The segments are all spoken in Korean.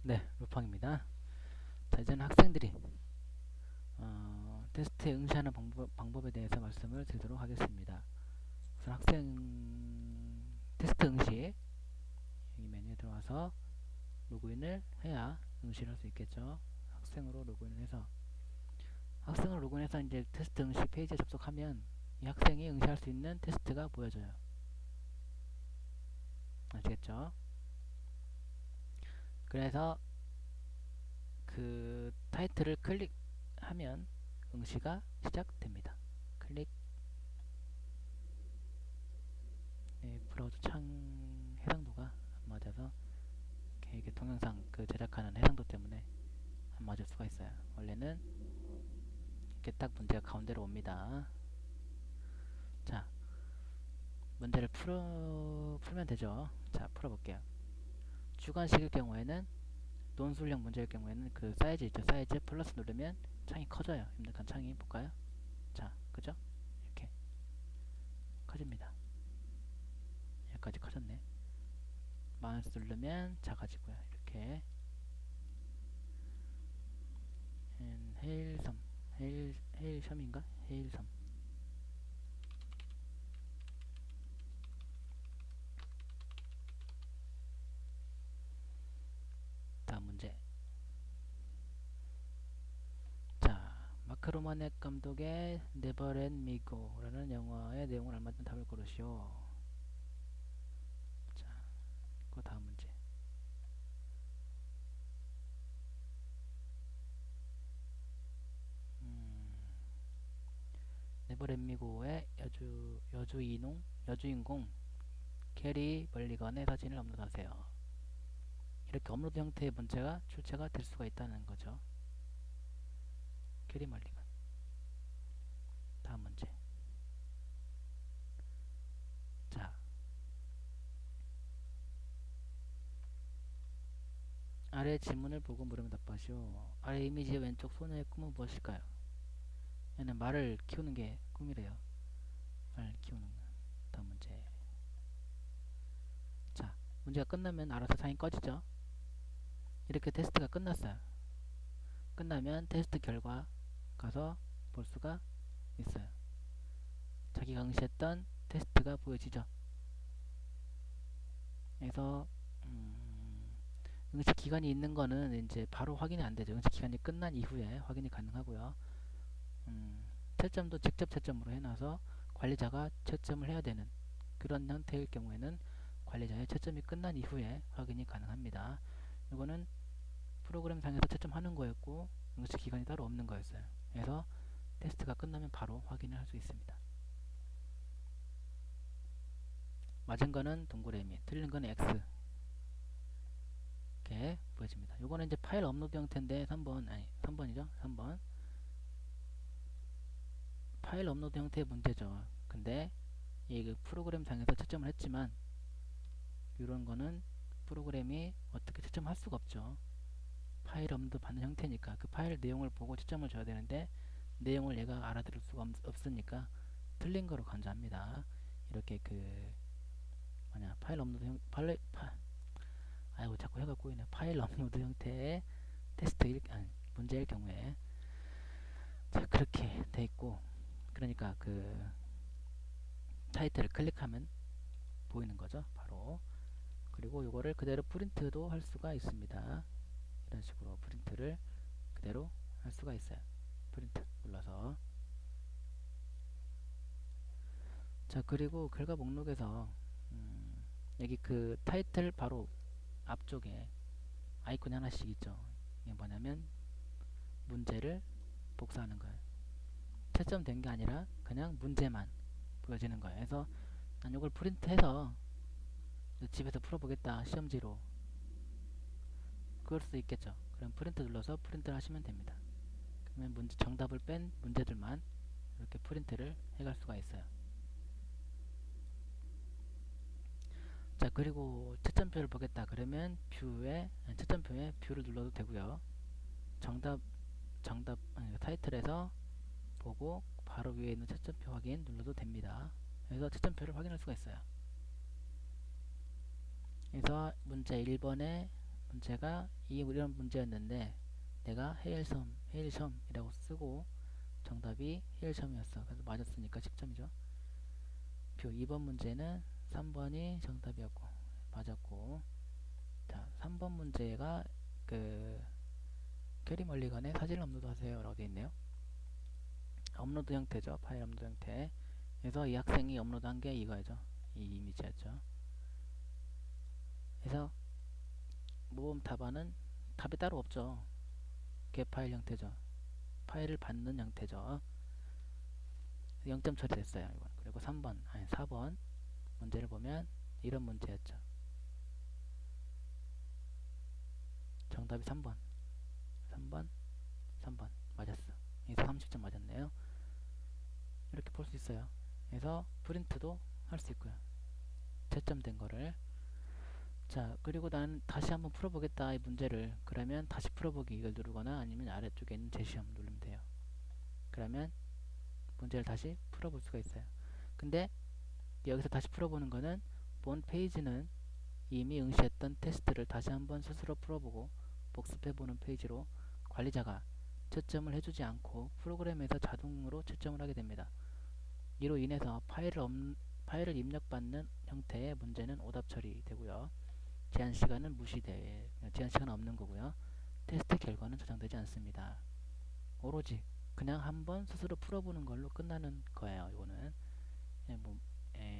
네, 루팡입니다. 자, 이제는 학생들이 테스트에 응시하는 방법에 대해서 말씀을 드리도록 하겠습니다. 우선 테스트 응시 여기 메뉴에 들어와서 로그인을 해야 응시를 할 수 있겠죠. 학생으로 로그인을 해서 학생으로 로그인해서 이제 테스트 응시 페이지에 접속하면 이 학생이 응시할 수 있는 테스트가 보여져요. 아시겠죠? 그래서 그 타이틀을 클릭하면 응시가 시작됩니다. 클릭. 네, 브라우저 창 해상도가 안 맞아서 이게 동영상 그 제작하는 해상도 때문에 안 맞을 수가 있어요. 원래는 이렇게 딱 문제가 가운데로 옵니다. 자, 문제를 풀면 되죠. 자, 풀어볼게요. 주관식일 경우에는 논술형 문제일 경우에는 그 사이즈 있죠. 사이즈 플러스 누르면 창이 커져요. 입력한 창이 볼까요? 자, 그죠? 이렇게 커집니다. 여기까지 커졌네. 마우스 누르면 작아지고요. 이렇게 헤일섬 헤일섬인가? 헤일섬. 다음 문제. 자, 마크 로마넥 감독의 Never Let Me Go라는 영화의 내용을 알맞은 답을 고르시오. 자, 그 다음 문제. 음, Never Let Me Go의 여주인공 캐리 멀리건의 사진을 업로드하세요. 이렇게 업로드 형태의 문제가 출제가 될 수가 있다는 거죠. 캐리 멀리건. 다음 문제. 자, 아래 질문을 보고 물으면 답하시오. 아래 이미지의 왼쪽 소녀의 꿈은 무엇일까요? 얘는 말을 키우는 게 꿈이래요. 말 키우는 거. 다음 문제. 자, 문제가 끝나면 알아서 사인 꺼지죠. 이렇게 테스트가 끝났어요. 끝나면 테스트 결과 가서 볼 수가 있어요. 자기가 응시했던 테스트가 보여지죠. 그래서 응시 기간이 있는 거는 이제 바로 확인이 안 되죠. 응시 기간이 끝난 이후에 확인이 가능하고요. 채점도 직접 채점으로 해놔서 관리자가 채점을 해야 되는 그런 형태일 경우에는 관리자의 채점이 끝난 이후에 확인이 가능합니다. 이거는 프로그램 상에서 채점하는 거였고 응시 기간이 따로 없는 거였어요. 그래서 테스트가 끝나면 바로 확인을 할 수 있습니다. 맞은 거는 동그라미, 틀린 거는 X 이렇게 보여집니다. 요거는 이제 파일 업로드 형태인데 3번이죠. 3번 파일 업로드 형태의 문제죠. 근데 이 프로그램 상에서 채점을 했지만 이런 거는 프로그램이 어떻게 채점할 수가 없죠. 파일 업로드 받는 형태니까 그 파일 내용을 보고 채점을 줘야 되는데 내용을 얘가 알아들을 수가 없으니까 틀린 거로 간주합니다. 이렇게 그 뭐냐 파일 업로드 아이고 자꾸 해가 꼬이네. 파일 업로드 형태의 문제일 경우에 자 그렇게 돼 있고 그러니까 그 타이틀을 클릭하면 보이는 거죠. 바로 그리고 이거를 그대로 프린트도 할 수가 있습니다. 이런 식으로 프린트를 그대로 할 수가 있어요. 프린트 눌러서 자 그리고 결과 목록에서 여기 그 타이틀 바로 앞쪽에 아이콘이 하나씩 있죠. 이게 뭐냐면 문제를 복사하는 거예요. 채점된 게 아니라 그냥 문제만 보여지는 거예요. 그래서 난 이걸 프린트해서 집에서 풀어보겠다 시험지로 그럴 수도 있겠죠. 그럼 프린트 눌러서 프린트를 하시면 됩니다. 그러면 정답을 뺀 문제들만 이렇게 프린트를 해갈 수가 있어요. 자 그리고 채점표를 보겠다 그러면 채점표에 뷰를 눌러도 되고요. 타이틀에서 보고 바로 위에 있는 채점표 확인 눌러도 됩니다. 그래서 채점표를 확인할 수가 있어요. 그래서 문제 1번에 문제가 이런 문제였는데 내가 해일섬이라고 쓰고 정답이 해일섬이었어. 그래서 맞았으니까 10점이죠. 표 2번 문제는 3번이 정답이었고 맞았고, 자 3번 문제가 그 캐리 멀리건에 사진을 업로드 하세요 라고 되어 있네요. 업로드 형태죠. 파일 업로드 형태. 그래서 이 학생이 업로드 한 게 이거죠. 이 이미지였죠. 그래서 모범 답안은 답이 따로 없죠. 겟 파일 형태죠. 파일을 받는 형태죠. 0점 처리됐어요. 이건. 그리고 3번, 아니 4번 문제를 보면 이런 문제였죠. 정답이 3번, 3번, 3번 맞았어. 그래서 30점 맞았네요. 이렇게 볼 수 있어요. 그래서 프린트도 할 수 있고요. 채점된 거를. 자, 그리고 나는 다시 한번 풀어보겠다 이 문제를. 그러면 다시 풀어보기 이걸 누르거나 아니면 아래쪽에 있는 제시험 누르면 돼요. 그러면 문제를 다시 풀어볼 수가 있어요. 근데 여기서 다시 풀어보는 거는 본 페이지는 이미 응시했던 테스트를 다시 한번 스스로 풀어보고 복습해보는 페이지로 관리자가 채점을 해주지 않고 프로그램에서 자동으로 채점을 하게 됩니다. 이로 인해서 파일을 입력받는 형태의 문제는 오답 처리되고요. 제한시간은 제한시간은 없는 거고요. 테스트 결과는 저장되지 않습니다. 오로지 그냥 한번 스스로 풀어보는 걸로 끝나는 거예요. 이거는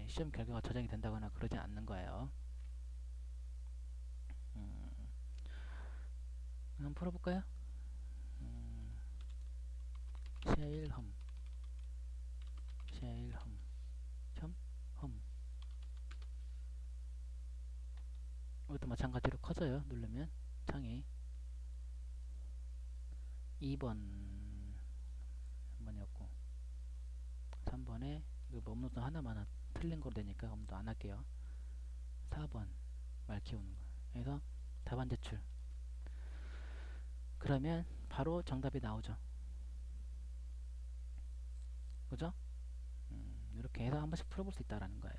시험 결과가 저장이 된다거나 그러지 않는 거예요. 한번 풀어볼까요? 셰일험 험 이것도 마찬가지로 커져요. 누르면 창이 2번 3번이었고 3번에 이거 업로드 하나만 틀린 거로 되니까 업로드 안 할게요. 4번 말 키우는 거. 그래서 답안 제출. 그러면 바로 정답이 나오죠. 그죠? 이렇게 해서 한 번씩 풀어볼 수 있다라는 거예요.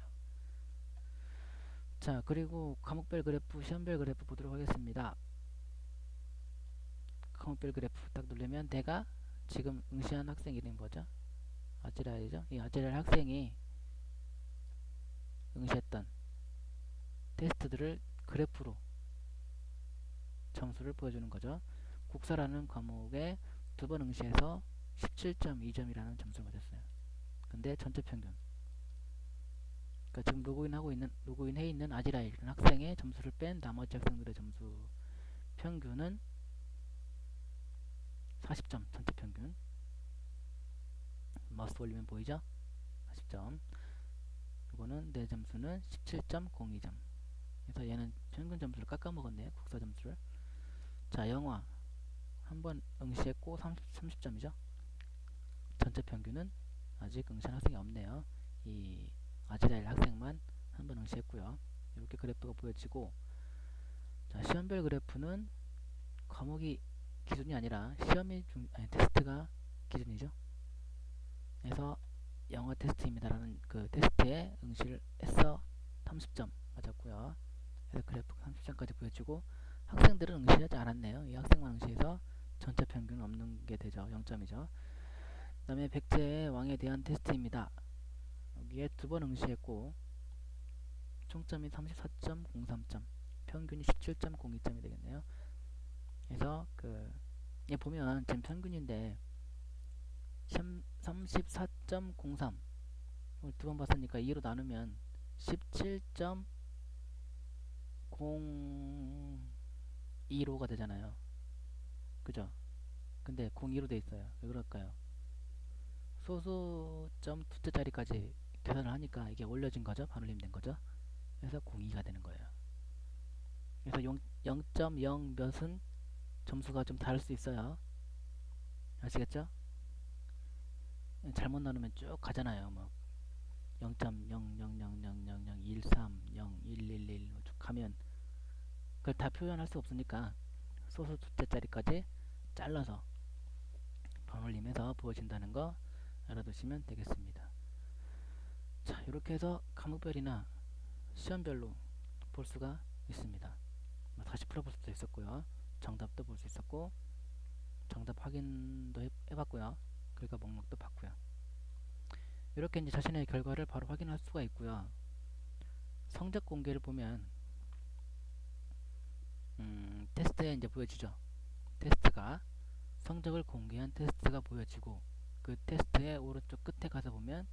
자, 그리고 과목별 그래프, 시험별 그래프 보도록 하겠습니다. 과목별 그래프 딱 누르면 내가 지금 응시한 학생 이름이 뭐죠? 아지라이죠? 이 아지라이 학생이 응시했던 테스트들을 그래프로 점수를 보여주는 거죠. 국사라는 과목에 두 번 응시해서 17.2점이라는 점수를 맞았어요. 근데 전체 평균, 그러니까 지금 로그인해 있는 아지라이라는 학생의 점수를 뺀 나머지 학생들의 점수 평균은 40점. 전체 평균. 마우스 올리면 보이죠? 40점. 이거는 내 점수는 17.02점. 그래서 얘는 평균 점수를 깎아먹었네요. 국사 점수를. 자, 영화 한 번 응시했고 30점이죠. 전체 평균은 아직 응시한 학생이 없네요. 이 아지라일 학생만 한 번 응시했고요. 이렇게 그래프가 보여지고, 자, 시험별 그래프는 과목이 기준이 아니라 테스트가 기준이죠. 그래서 영어 테스트입니다라는 그 테스트에 응시를 해서 30점 맞았고요. 그래서 그래프가 30점까지 보여지고, 학생들은 응시하지 않았네요. 이 학생만 응시해서 전체 평균 없는 게 되죠. 0점이죠. 그 다음에 백제의 왕에 대한 테스트입니다. 여기에 두 번 응시했고 총점이 34.03점, 평균이 17.02점이 되겠네요. 그래서 얘 보면 지금 평균인데 34.03 두 번 봤으니까 2로 나누면 17.02로가 되잖아요. 그죠? 근데 02로 돼 있어요. 왜 그럴까요? 소수점 두째 자리까지 계산을 하니까 이게 올려진 거죠. 반올림된 거죠. 그래서 02가 되는 거예요. 그래서 0.0 몇은 점수가 좀 다를 수 있어요. 아시겠죠? 잘못 나누면 쭉 가잖아요. 뭐 0.0000001301111 쭉 가면 그걸 다 표현할 수 없으니까 소수 두째 자리까지 잘라서 반올림해서 보여진다는 거 알아두시면 되겠습니다. 자, 이렇게 해서 과목별이나 시험별로 볼 수가 있습니다. 다시 풀어볼 수도 있었고요. 정답도 볼 수 있었고 정답 확인도 해봤고요. 결과 목록도 봤고요. 이렇게 이제 자신의 결과를 바로 확인할 수가 있고요. 성적 공개를 보면 테스트에 이제 보여지죠. 테스트가 성적을 공개한 테스트가 보여지고 그 테스트의 오른쪽 끝에 가서 보면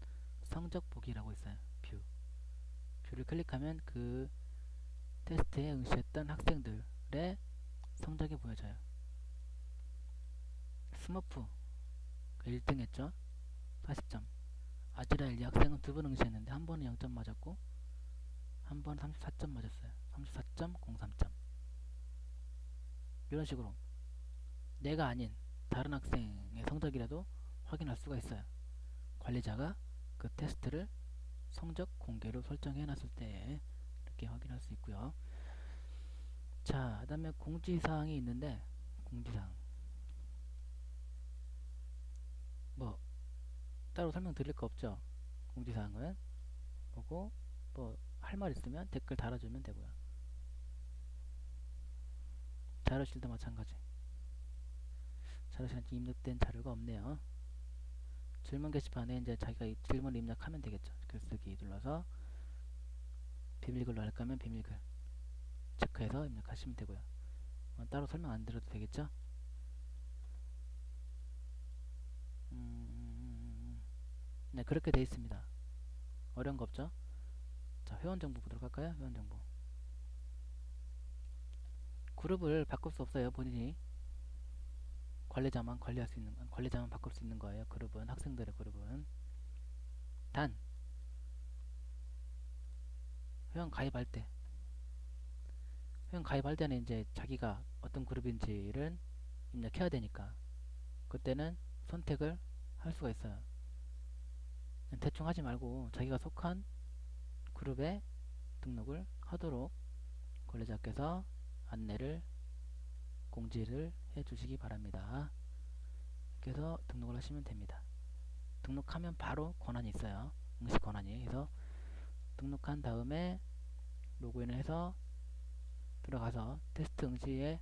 성적 보기라고 있어요. 뷰를 클릭하면 그 테스트에 응시했던 학생들의 성적이 보여져요. 스머프 1등 했죠. 40점. 아지라엘리 학생은 두 번 응시했는데 한 번은 0점 맞았고 한 번은 34점 맞았어요. 34.03점. 이런 식으로 내가 아닌 다른 학생의 성적이라도 확인할 수가 있어요. 관리자가 그 테스트를 성적 공개로 설정해 놨을 때 이렇게 확인할 수 있고요. 자, 그 다음에 공지사항이 있는데 공지사항 뭐 따로 설명드릴 거 없죠. 공지사항은 보고 뭐 할 말 있으면 댓글 달아주면 되고요. 자료실도 마찬가지. 자료실한테 입력된 자료가 없네요. 질문 게시판에 이제 자기가 질문을 입력하면 되겠죠. 글쓰기 눌러서 비밀글로 할 거면 비밀글 체크해서 입력하시면 되고요. 따로 설명 안 드려도 되겠죠? 네, 그렇게 돼 있습니다. 어려운 거 없죠? 자, 회원 정보 보도록 할까요? 회원 정보. 그룹을 바꿀 수 없어요. 본인이 관리자만 관리할 수 있는, 관리자만 바꿀 수 있는 거예요. 그룹은, 학생들의 그룹은. 단, 회원 가입할 때, 회원 가입할 때는 이제 자기가 어떤 그룹인지를 입력해야 되니까, 그때는 선택을 할 수가 있어요. 대충 하지 말고 자기가 속한 그룹에 등록을 하도록 관리자께서 안내를 공지를 해 주시기 바랍니다. 이렇게 해서 등록을 하시면 됩니다. 등록하면 바로 권한이 있어요. 응시 권한이. 그래서 등록한 다음에 로그인을 해서 들어가서 테스트 응시에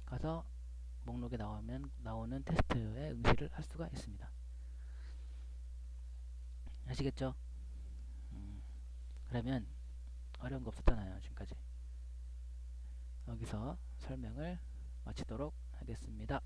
가서 목록에 나오는 테스트에 응시를 할 수가 있습니다. 아시겠죠? 그러면 어려운 거 없었잖아요. 지금까지. 여기서 설명을 마치도록 하겠습니다.